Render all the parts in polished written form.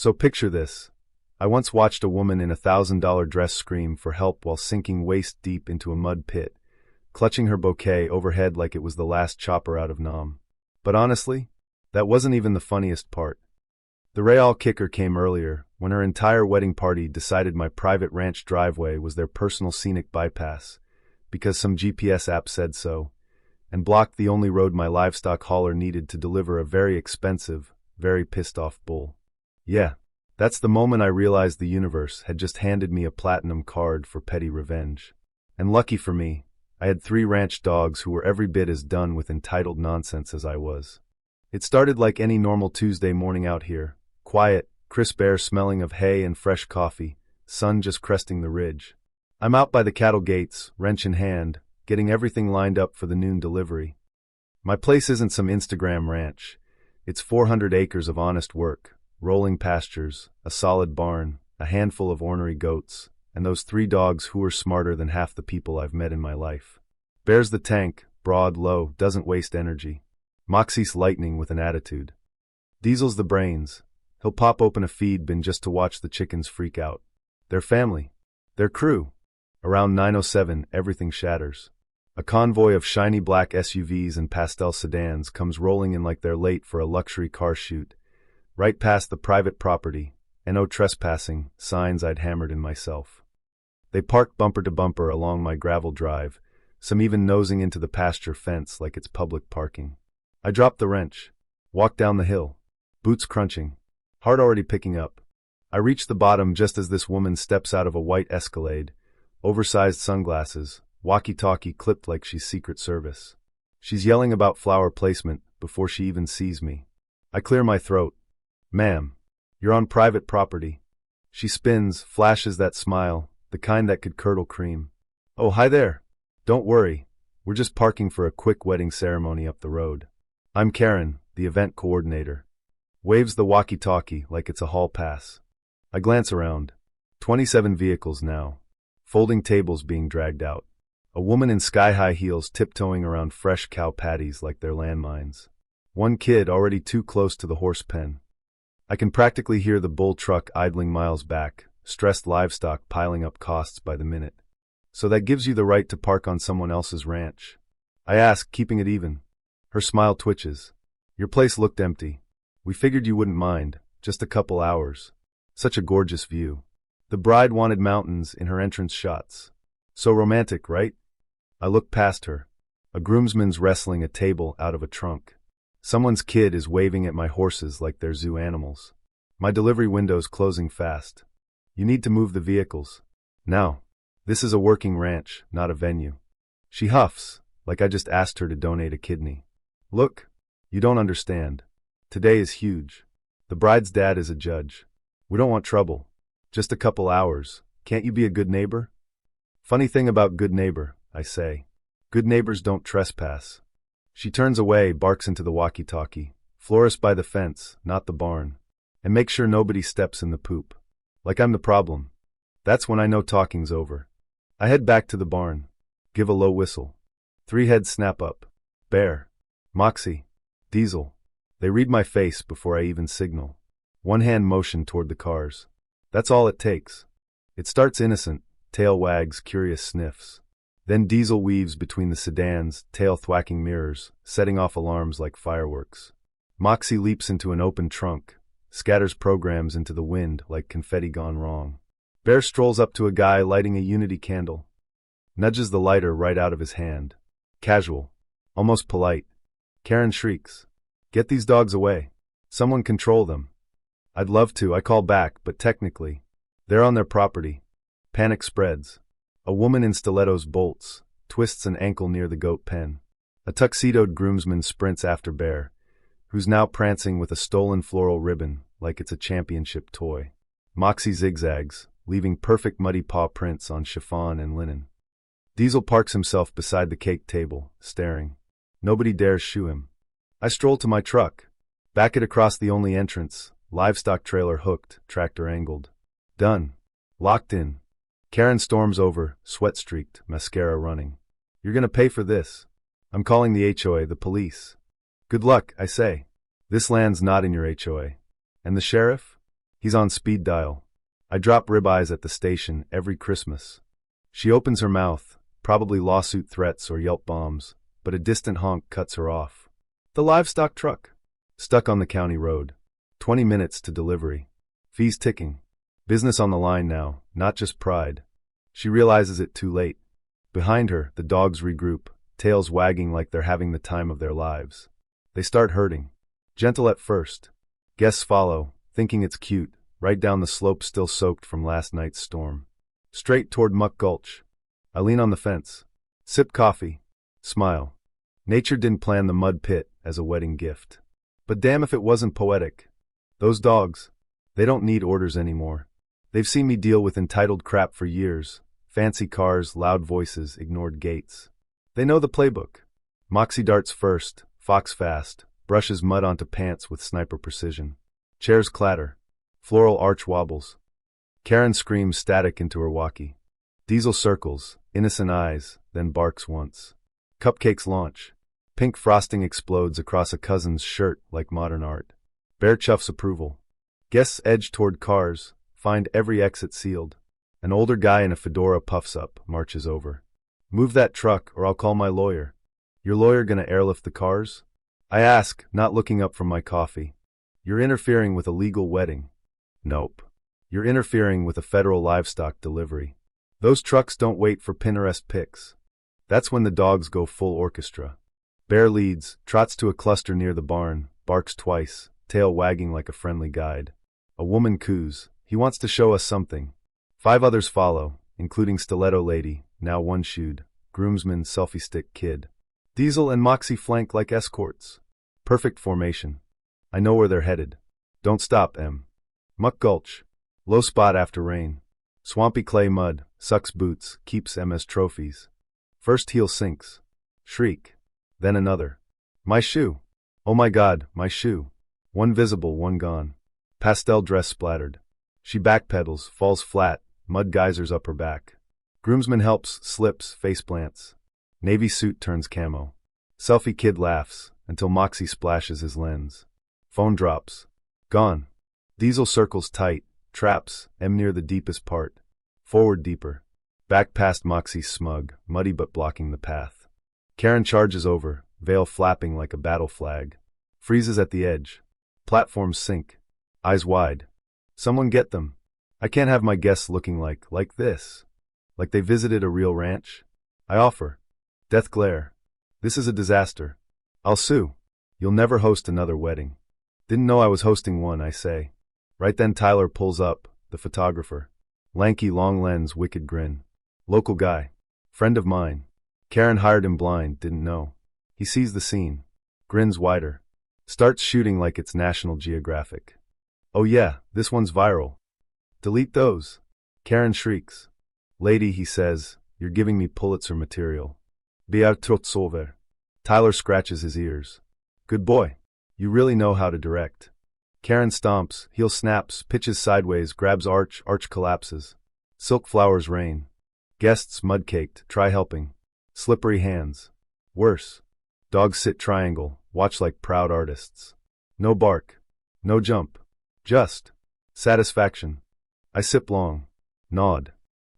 So picture this. I once watched a woman in $1,000 dress scream for help while sinking waist-deep into a mud pit, clutching her bouquet overhead like it was the last chopper out of Nam. But honestly, that wasn't even the funniest part. The real kicker came earlier, when her entire wedding party decided my private ranch driveway was their personal scenic bypass, because some GPS app said so, and blocked the only road my livestock hauler needed to deliver a very expensive, very pissed-off bull. Yeah, that's the moment I realized the universe had just handed me a platinum card for petty revenge. And lucky for me, I had 3 ranch dogs who were every bit as done with entitled nonsense as I was. It started like any normal Tuesday morning out here. Quiet, crisp air smelling of hay and fresh coffee, sun just cresting the ridge. I'm out by the cattle gates, wrench in hand, getting everything lined up for the noon delivery. My place isn't some Instagram ranch. It's 400 acres of honest work, rolling pastures, a solid barn, a handful of ornery goats, and those 3 dogs who are smarter than half the people I've met in my life. Bear's the tank, broad, low, doesn't waste energy. Moxie's lightning with an attitude. Diesel's the brains. He'll pop open a feed bin just to watch the chickens freak out. Their family. Their crew. Around 9:07, everything shatters. A convoy of shiny black SUVs and pastel sedans comes rolling in like they're late for a luxury car shoot, right past the private property, and no trespassing, signs I'd hammered in myself. They park bumper to bumper along my gravel drive, some even nosing into the pasture fence like it's public parking. I drop the wrench, walk down the hill, boots crunching, heart already picking up. I reach the bottom just as this woman steps out of a white Escalade, oversized sunglasses, walkie-talkie clipped like she's Secret Service. She's yelling about flower placement before she even sees me. I clear my throat. Ma'am, you're on private property. She spins, flashes that smile, the kind that could curdle cream. Oh, hi there. Don't worry. We're just parking for a quick wedding ceremony up the road. I'm Karen, the event coordinator. Waves the walkie-talkie like it's a hall pass. I glance around. 27 vehicles now. Folding tables being dragged out. A woman in sky-high heels tiptoeing around fresh cow patties like they're landmines. One kid already too close to the horse pen. I can practically hear the bull truck idling miles back, stressed livestock piling up costs by the minute. So that gives you the right to park on someone else's ranch? I ask, keeping it even. Her smile twitches. Your place looked empty. We figured you wouldn't mind, just a couple hours. Such a gorgeous view. The bride wanted mountains in her entrance shots. So romantic, right? I look past her. A groomsman's wrestling a table out of a trunk. Someone's kid is waving at my horses like they're zoo animals. My delivery window's closing fast. You need to move the vehicles. Now. This is a working ranch, not a venue. She huffs, like I just asked her to donate a kidney. Look, you don't understand. Today is huge. The bride's dad is a judge. We don't want trouble. Just a couple hours. Can't you be a good neighbor? Funny thing about good neighbor, I say. Good neighbors don't trespass. She turns away, barks into the walkie-talkie. Florist by the fence, not the barn. And make sure nobody steps in the poop. Like I'm the problem. That's when I know talking's over. I head back to the barn. Give a low whistle. 3 heads snap up. Bear. Moxie. Diesel. They read my face before I even signal. One hand motion toward the cars. That's all it takes. It starts innocent, tail wags, curious sniffs. Then Diesel weaves between the sedans, tail thwacking mirrors, setting off alarms like fireworks. Moxie leaps into an open trunk, scatters programs into the wind like confetti gone wrong. Bear strolls up to a guy lighting a Unity candle. Nudges the lighter right out of his hand. Casual. Almost polite. Karen shrieks. Get these dogs away. Someone control them. I'd love to, I call back, but technically, they're on their property. Panic spreads. A woman in stilettos bolts, twists an ankle near the goat pen. A tuxedoed groomsman sprints after Bear, who's now prancing with a stolen floral ribbon like it's a championship toy. Moxie zigzags, leaving perfect muddy paw prints on chiffon and linen. Diesel parks himself beside the cake table, staring. Nobody dares shoo him. I stroll to my truck. Back it across the only entrance, livestock trailer hooked, tractor angled. Done. Locked in. Karen storms over, sweat-streaked, mascara running. You're gonna pay for this. I'm calling the HOA, the police. Good luck, I say. This land's not in your HOA. And the sheriff? He's on speed dial. I drop ribeyes at the station every Christmas. She opens her mouth, probably lawsuit threats or Yelp bombs, but a distant honk cuts her off. The livestock truck. Stuck on the county road. 20 minutes to delivery. Fees ticking. Business on the line now, not just pride. She realizes it too late. Behind her, the dogs regroup, tails wagging like they're having the time of their lives. They start herding. Gentle at first. Guests follow, thinking it's cute, right down the slope still soaked from last night's storm. Straight toward Muck Gulch. I lean on the fence. Sip coffee. Smile. Nature didn't plan the mud pit as a wedding gift. But damn if it wasn't poetic. Those dogs, they don't need orders anymore. They've seen me deal with entitled crap for years. Fancy cars, loud voices, ignored gates. They know the playbook. Moxie darts first, fox fast, brushes mud onto pants with sniper precision. Chairs clatter. Floral arch wobbles. Karen screams static into her walkie. Diesel circles, innocent eyes, then barks once. Cupcakes launch. Pink frosting explodes across a cousin's shirt like modern art. Bear chuffs approval. Guests edge toward cars, find every exit sealed. An older guy in a fedora puffs up, marches over. Move that truck or I'll call my lawyer. Your lawyer gonna airlift the cars? I ask, not looking up from my coffee. You're interfering with a legal wedding. Nope. You're interfering with a federal livestock delivery. Those trucks don't wait for Pinterest pics. That's when the dogs go full orchestra. Bear leads, trots to a cluster near the barn, barks twice, tail wagging like a friendly guide. A woman coos. He wants to show us something. 5 others follow, including Stiletto Lady, now one-shoed, groomsman, selfie stick kid. Diesel and Moxie flank like escorts. Perfect formation. I know where they're headed. Don't stop, M. Muck Gulch. Low spot after rain. Swampy clay mud, sucks boots, keeps M as trophies. First heel sinks. Shriek. Then another. My shoe. Oh my God, my shoe. One visible, one gone. Pastel dress splattered. She backpedals, falls flat, mud geysers up her back. Groomsman helps, slips, face plants. Navy suit turns camo. Selfie kid laughs, until Moxie splashes his lens. Phone drops. Gone. Diesel circles tight, traps, M near the deepest part. Forward deeper. Back past Moxie's smug, muddy but blocking the path. Karen charges over, veil flapping like a battle flag. Freezes at the edge. Platforms sink. Eyes wide. Someone get them. I can't have my guests looking like this. Like they visited a real ranch. I offer. Death glare. This is a disaster. I'll sue. You'll never host another wedding. Didn't know I was hosting one, I say. Right then Tyler pulls up, the photographer. Lanky long lens, wicked grin. Local guy. Friend of mine. Karen hired him blind, didn't know. He sees the scene. Grins wider. Starts shooting like it's National Geographic. Oh yeah, this one's viral. Delete those. Karen shrieks. Lady, he says, you're giving me Pulitzer material. Beatrotsover. Tyler scratches his ears. Good boy. You really know how to direct. Karen stomps, heel snaps, pitches sideways, grabs arch collapses. Silk flowers rain. Guests mud-caked, try helping. Slippery hands. Worse. Dogs sit triangle, watch like proud artists. No bark. No jump. Just satisfaction. I sip long. Nod.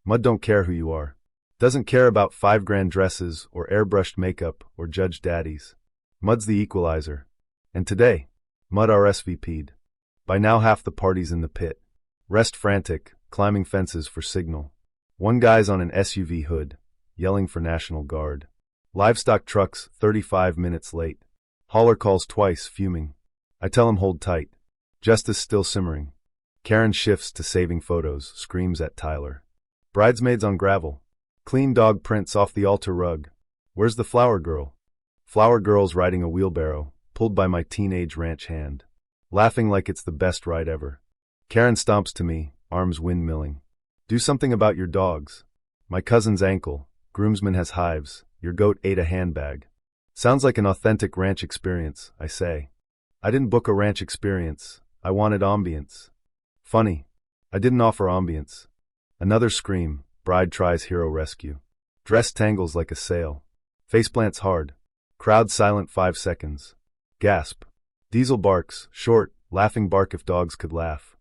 Mud don't care who you are. Doesn't care about $5,000 dresses or airbrushed makeup or judge daddies. Mud's the equalizer. And today, Mud RSVP'd. By now half the party's in the pit. Rest frantic, climbing fences for signal. One guy's on an SUV hood, yelling for National Guard. Livestock trucks 35 minutes late. Hauler calls twice, fuming. I tell him hold tight. Justice still simmering. Karen shifts to saving photos, screams at Tyler. Bridesmaids on gravel. Clean dog prints off the altar rug. Where's the flower girl? Flower girl's riding a wheelbarrow, pulled by my teenage ranch hand. Laughing like it's the best ride ever. Karen stomps to me, arms windmilling. Do something about your dogs. My cousin's ankle. Groomsman has hives. Your goat ate a handbag. Sounds like an authentic ranch experience, I say. I didn't book a ranch experience. I wanted ambience. Funny. I didn't offer ambience. Another scream. Bride tries hero rescue. Dress tangles like a sail. Faceplants hard. Crowd silent 5 seconds. Gasp. Diesel barks, short, laughing bark if dogs could laugh.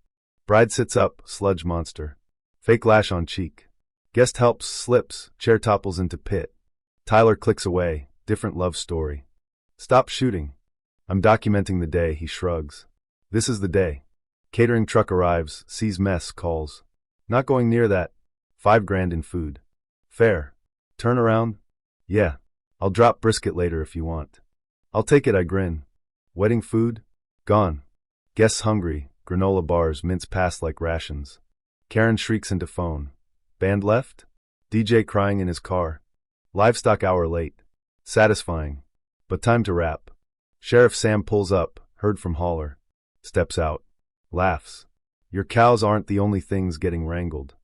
Bride sits up, sludge monster. Fake lash on cheek. Guest helps, slips, chair topples into pit. Tyler clicks away, different love story. Stop shooting. I'm documenting the day, he shrugs. This is the day. Catering truck arrives, sees mess, calls. Not going near that. $5,000 in food. Fair. Turn around? Yeah. I'll drop brisket later if you want. I'll take it, I grin. Wedding food? Gone. Guests hungry, granola bars mince past like rations. Karen shrieks into phone. Band left? DJ crying in his car. Livestock hour late. Satisfying. But time to wrap. Sheriff Sam pulls up, heard from hauler. Steps out. Laughs. Your cows aren't the only things getting wrangled.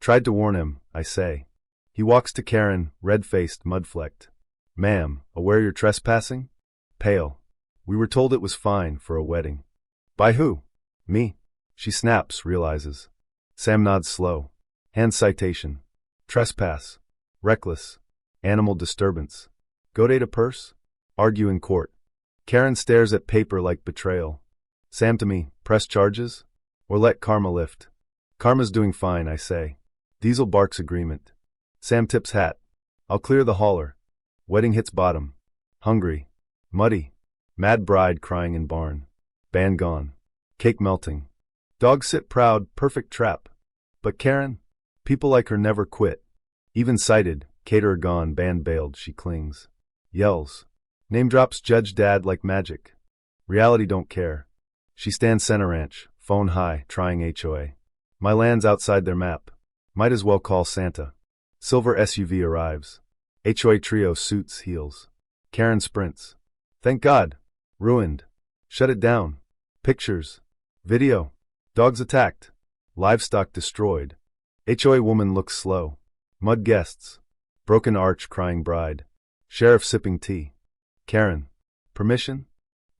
Tried to warn him, I say. He walks to Karen, red-faced, mud-flecked. Ma'am, aware you're trespassing? Pale. We were told it was fine for a wedding. By who? Me. She snaps, realizes. Sam nods slow. Hand citation. Trespass. Reckless. Animal disturbance. Go date a purse? Argue in court. Karen stares at paper like betrayal. Sam to me, press charges? Or let karma lift? Karma's doing fine, I say. Diesel barks agreement. Sam tips hat. I'll clear the hauler. Wedding hits bottom. Hungry. Muddy. Mad bride crying in barn. Band gone. Cake melting. Dog sit proud, perfect trap. But Karen? People like her never quit. Even sighted, caterer gone, band bailed, she clings. Yells. Name drops judge dad like magic. Reality don't care. She stands center ranch, phone high, trying HOA. My land's outside their map. Might as well call Santa. Silver SUV arrives. HOA trio suits, heels. Karen sprints. Thank God. Ruined. Shut it down. Pictures. Video. Dogs attacked. Livestock destroyed. HOA woman looks slow. Mud guests. Broken arch crying bride. Sheriff sipping tea. Karen. Permission?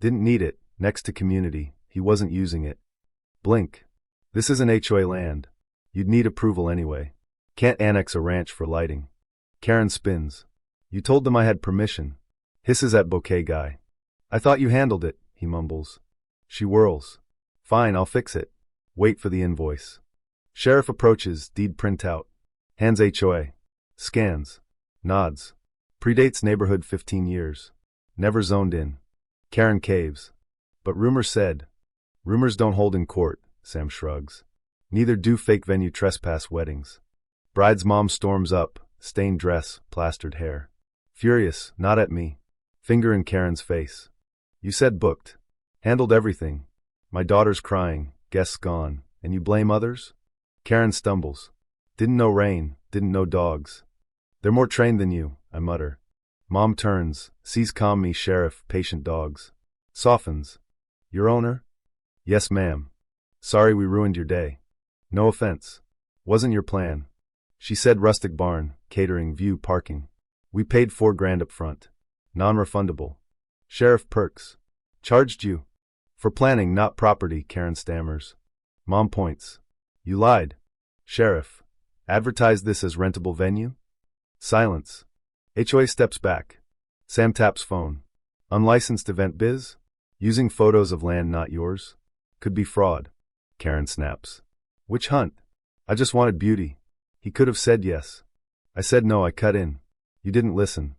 Didn't need it. Next to community. He wasn't using it. Blink. This isn't HOA land. You'd need approval anyway. Can't annex a ranch for lighting. Karen spins. You told them I had permission. Hisses at bouquet guy. I thought you handled it, he mumbles. She whirls. Fine, I'll fix it. Wait for the invoice. Sheriff approaches, deed printout. Hands HOA. Scans. Nods. Predates neighborhood 15 years. Never zoned in. Karen caves. But rumor said. Rumors don't hold in court, Sam shrugs. Neither do fake venue trespass weddings. Bride's mom storms up, stained dress, plastered hair. Furious, not at me. Finger in Karen's face. You said booked. Handled everything. My daughter's crying, guests gone, and you blame others? Karen stumbles. Didn't know rain, didn't know dogs. They're more trained than you, I mutter. Mom turns, sees calm me, sheriff, patient dogs. Softens. Your owner? Yes, ma'am. Sorry we ruined your day. No offense. Wasn't your plan. She said rustic barn, catering, view, parking. We paid $4,000 up front. Non-refundable. Sheriff perks. Charged you. For planning, not property, Karen stammers. Mom points. You lied. Sheriff. Advertised this as rentable venue? Silence. HOA steps back. Sam taps phone. Unlicensed event biz? Using photos of land not yours? Could be fraud. Karen snaps. Witch hunt. I just wanted beauty. He could have said yes. I said no, I cut in. You didn't listen.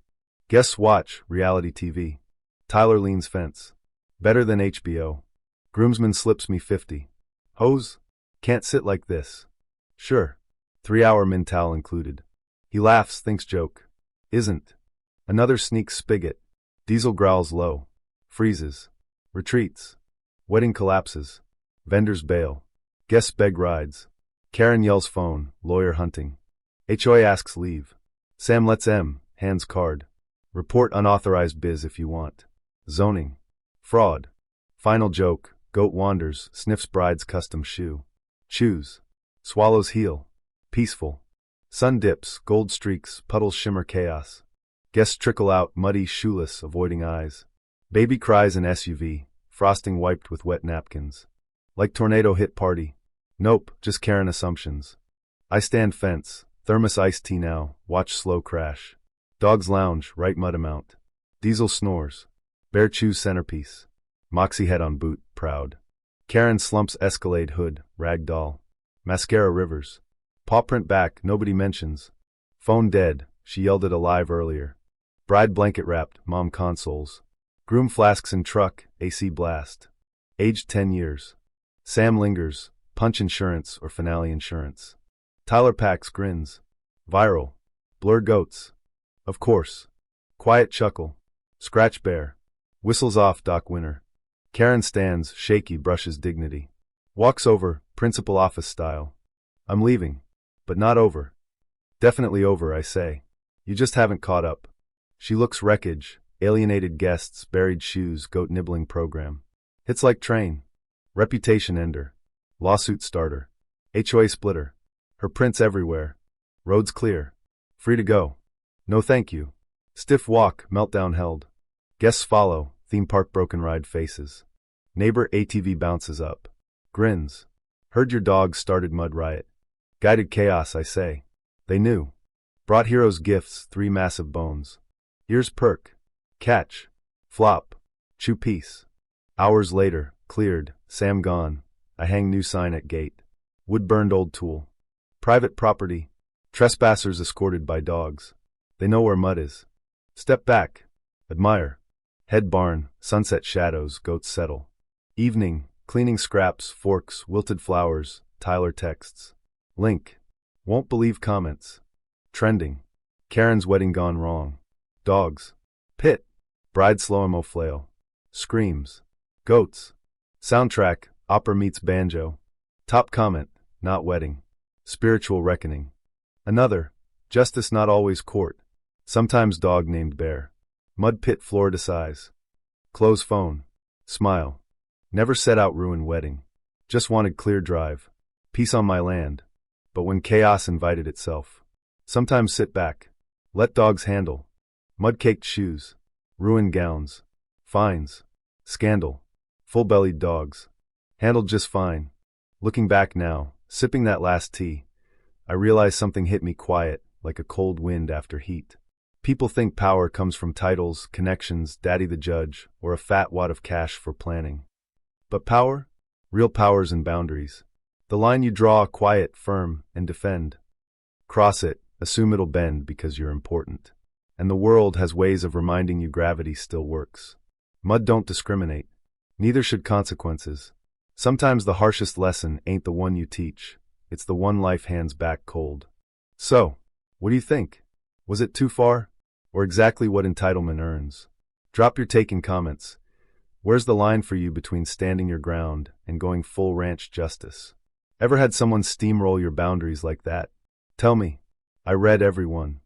Guests watch, reality TV. Tyler leans fence. Better than HBO. Groomsman slips me 50. Hose? Can't sit like this. Sure. 3-hour min towel included. He laughs, thinks joke. Isn't. Another sneaks spigot. Diesel growls low. Freezes. Retreats. Wedding collapses. Vendors bail. Guests beg rides. Karen yells phone, lawyer hunting. HOA asks leave. Sam lets M, hands card. Report unauthorized biz if you want. Zoning. Fraud. Final joke, goat wanders, sniffs bride's custom shoe. Choose. Swallows heel. Peaceful. Sun dips, gold streaks, puddles shimmer chaos. Guests trickle out, muddy, shoeless, avoiding eyes. Baby cries in SUV, frosting wiped with wet napkins. Like tornado hit party. Nope, just Karen assumptions. I stand fence, thermos iced tea now, watch slow crash. Dogs lounge, right mud amount. Diesel snores. Bear chews centerpiece. Moxie head on boot, proud. Karen slumps Escalade hood, rag doll. Mascara rivers. Paw print back, nobody mentions. Phone dead, she yelled it alive earlier. Bride blanket wrapped, mom consoles. Groom flasks in truck, AC blast. Aged 10 years. Sam lingers, punch insurance or finale insurance. Tyler packs grins. Viral. Blur goats. Of course. Quiet chuckle. Scratch bear. Whistles off Doc Winter. Karen stands, shaky, brushes dignity. Walks over, principal office style. I'm leaving. But not over. Definitely over, I say. You just haven't caught up. She looks wreckage, alienated guests, buried shoes, goat nibbling program. Hits like train. Reputation ender. Lawsuit starter. HOA splitter. Her prints everywhere. Roads clear. Free to go. No thank you. Stiff walk, meltdown held. Guests follow, theme park broken ride faces. Neighbor ATV bounces up. Grins. Heard your dog started mud riot. Guided chaos, I say. They knew. Brought heroes gifts, 3 massive bones. Ears perk. Catch. Flop. Chew piece. Hours later, cleared, Sam gone. I hang new sign at gate. Wood burned old tool. Private property. Trespassers escorted by dogs. They know where mud is. Step back. Admire. Head barn, sunset shadows, goats settle. Evening, cleaning scraps, forks, wilted flowers, Tyler texts. Link. Won't believe comments. Trending. Karen's wedding gone wrong. Dogs. Pit. Bride slow-mo flail. Screams. Goats. Soundtrack, opera meets banjo. Top comment, not wedding. Spiritual reckoning. Another, justice not always court. Sometimes dog named bear. Mud pit Florida size. Close phone. Smile. Never set out ruin wedding. Just wanted clear drive. Peace on my land. But when chaos invited itself. Sometimes sit back. Let dogs handle. Mud-caked shoes. Ruined gowns. Fines. Scandal. Full-bellied dogs. Handled just fine. Looking back now, sipping that last tea, I realize something hit me quiet, like a cold wind after heat. People think power comes from titles, connections, daddy the judge, or a fat wad of cash for planning. But power? Real power's in boundaries. The line you draw, quiet, firm, and defend. Cross it, assume it'll bend because you're important. And the world has ways of reminding you gravity still works. Mud don't discriminate. Neither should consequences. Sometimes the harshest lesson ain't the one you teach. It's the one life hands back cold. So, what do you think? Was it too far? Or exactly what entitlement earns? Drop your take in comments. Where's the line for you between standing your ground and going full ranch justice? Ever had someone steamroll your boundaries like that? Tell me. I read everyone.